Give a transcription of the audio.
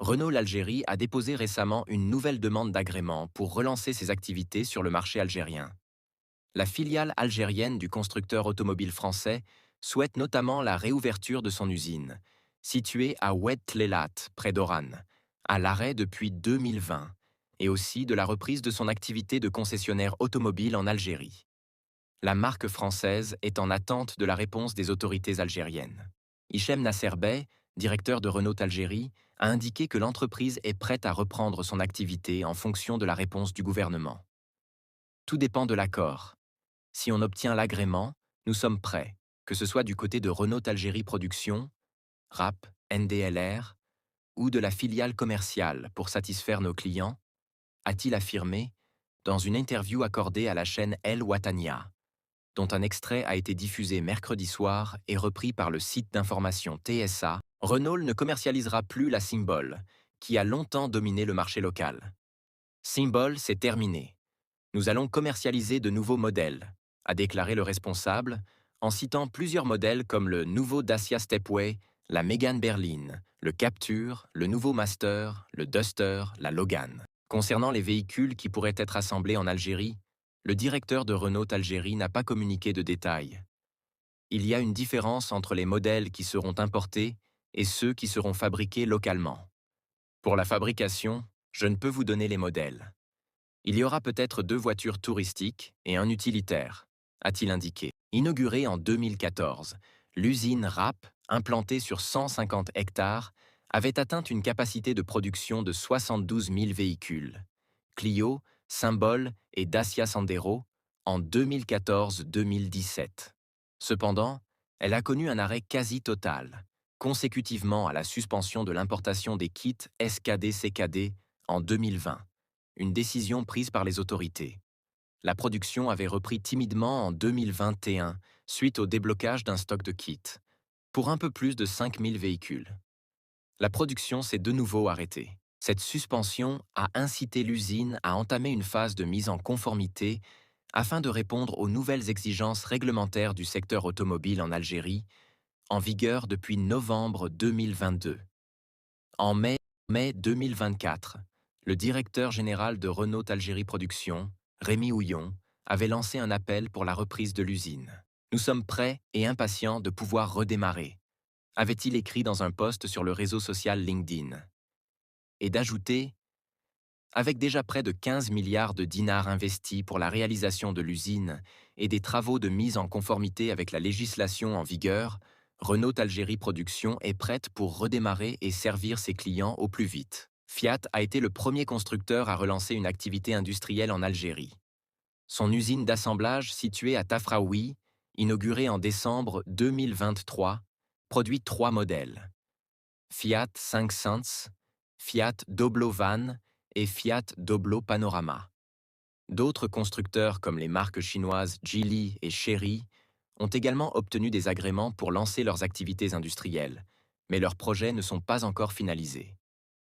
Renault l'Algérie a déposé récemment une nouvelle demande d'agrément pour relancer ses activités sur le marché algérien. La filiale algérienne du constructeur automobile français souhaite notamment la réouverture de son usine, située à Oued Tlelat, près d'Oran, à l'arrêt depuis 2020, et aussi de la reprise de son activité de concessionnaire automobile en Algérie. La marque française est en attente de la réponse des autorités algériennes. Hichem Nasser Bey, directeur de Renault Algérie, a indiqué que l'entreprise est prête à reprendre son activité en fonction de la réponse du gouvernement. Tout dépend de l'accord. Si on obtient l'agrément, nous sommes prêts, que ce soit du côté de Renault Algérie Production, RAP, NDLR, ou de la filiale commerciale pour satisfaire nos clients, a-t-il affirmé dans une interview accordée à la chaîne El Watania, dont un extrait a été diffusé mercredi soir et repris par le site d'information TSA. Renault ne commercialisera plus la Symbol, qui a longtemps dominé le marché local. Symbol, c'est terminé. Nous allons commercialiser de nouveaux modèles, a déclaré le responsable, en citant plusieurs modèles comme le nouveau Dacia Stepway, la Mégane Berline, le Captur, le nouveau Master, le Duster, la Logan. Concernant les véhicules qui pourraient être assemblés en Algérie, le directeur de Renault Algérie n'a pas communiqué de détails. Il y a une différence entre les modèles qui seront importés et ceux qui seront fabriqués localement. Pour la fabrication, je ne peux vous donner les modèles. Il y aura peut-être 2 voitures touristiques et un utilitaire, a-t-il indiqué. Inaugurée en 2014, l'usine RAP, implantée sur 150 hectares, avait atteint une capacité de production de 72 000 véhicules, Clio, Symbol et Dacia Sandero, en 2014-2017. Cependant, elle a connu un arrêt quasi total, consécutivement à la suspension de l'importation des kits SKD-CKD en 2020. Une décision prise par les autorités. La production avait repris timidement en 2021 suite au déblocage d'un stock de kits, pour un peu plus de 5000 véhicules. La production s'est de nouveau arrêtée. Cette suspension a incité l'usine à entamer une phase de mise en conformité afin de répondre aux nouvelles exigences réglementaires du secteur automobile en Algérie, en vigueur depuis novembre 2022. En mai 2024, le directeur général de Renault Algérie Production, Rémi Houillon, avait lancé un appel pour la reprise de l'usine. Nous sommes prêts et impatients de pouvoir redémarrer, avait-il écrit dans un post sur le réseau social LinkedIn. Et d'ajouter, avec déjà près de 15 milliards de dinars investis pour la réalisation de l'usine et des travaux de mise en conformité avec la législation en vigueur, Renault Algérie Production est prête pour redémarrer et servir ses clients au plus vite. Fiat a été le premier constructeur à relancer une activité industrielle en Algérie. Son usine d'assemblage située à Tafraoui, inaugurée en décembre 2023, produit 3 modèles. Fiat 500, Fiat Doblo Van et Fiat Doblo Panorama. D'autres constructeurs comme les marques chinoises Geely et Chery ont également obtenu des agréments pour lancer leurs activités industrielles, mais leurs projets ne sont pas encore finalisés.